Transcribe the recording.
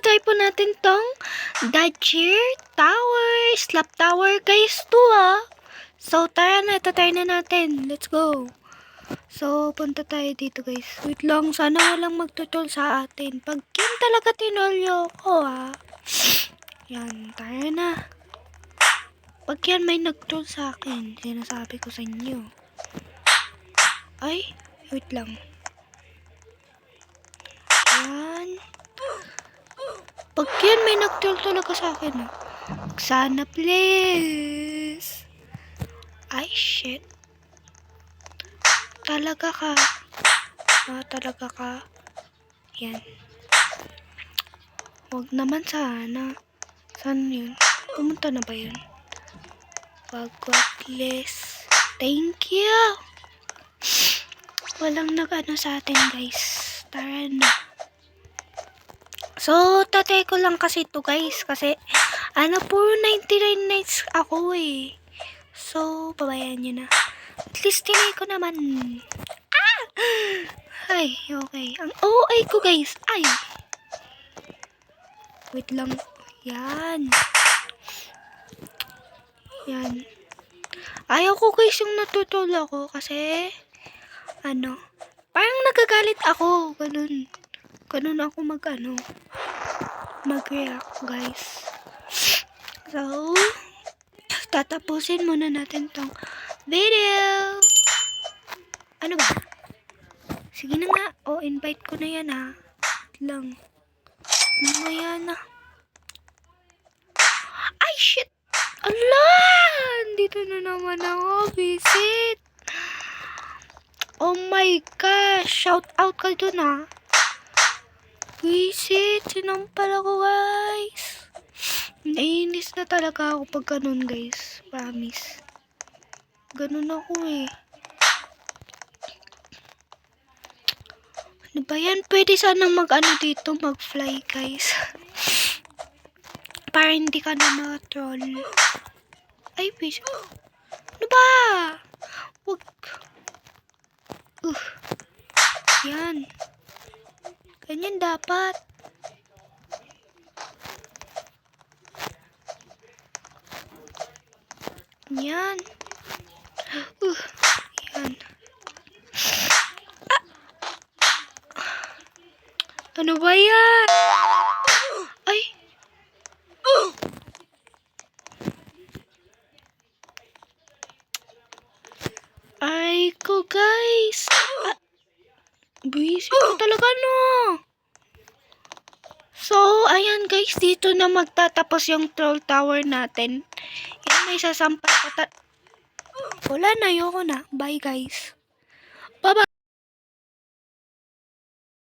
itatry po natin tong Dodger Tower, Slap Tower guys to So tara na, itatry na natin. Let's go. So punta tayo dito guys. Wait lang, sana walang magtutol sa atin. Pag yun talaga tinolyo ko Yan, tara na. Pag yan may nagtol sa akin, sinasabi ko sa inyo. Ay, wait lang. Yan. Pag yan may nagtol talaga sa akin sana please. Ay, shit. Talaga ka. Talaga ka. Yan. Huwag naman sana. Saan yun? Pumunta na ba yun? Wag please. Thank you. Walang nag-ano sa atin guys. Tara na. So, tatay ko lang kasi to guys. Kasi, puro 99 nights ako So, babayan nyo na. At least tinay ko naman. Ay, okay. Ang OA ko guys. Ay. Wait lang. Yan. Yan. Ayaw ko guys yung natutol ako. Kasi, parang nagagalit ako. Ganun ako mag-react guys. So, tatapusin muna natin tong video. Ano ba? Sige na nga. Invite ko na yan lang. Mamaya na. Ay, shit! Ala! Dito na naman ako. Visit. Oh my gosh. Shout out ka dun Visit. Sinampal ako guys. Naiinis na talaga ako pag ganun guys. Promise. Ganun ako Ano ba yan? Pwede sana dito, mag-fly guys. Para hindi ka na ma-troll. Ay, please. Ano ba? Wag. Yan. Ganyan dapat. Yan. Yan. Ano ba yan? Ay. Ay ko guys. Busy ko talaga So, ayan guys, dito na magtatapos yung troll tower natin. Yan, may sasampal pa wala na, ayoko na. Bye guys.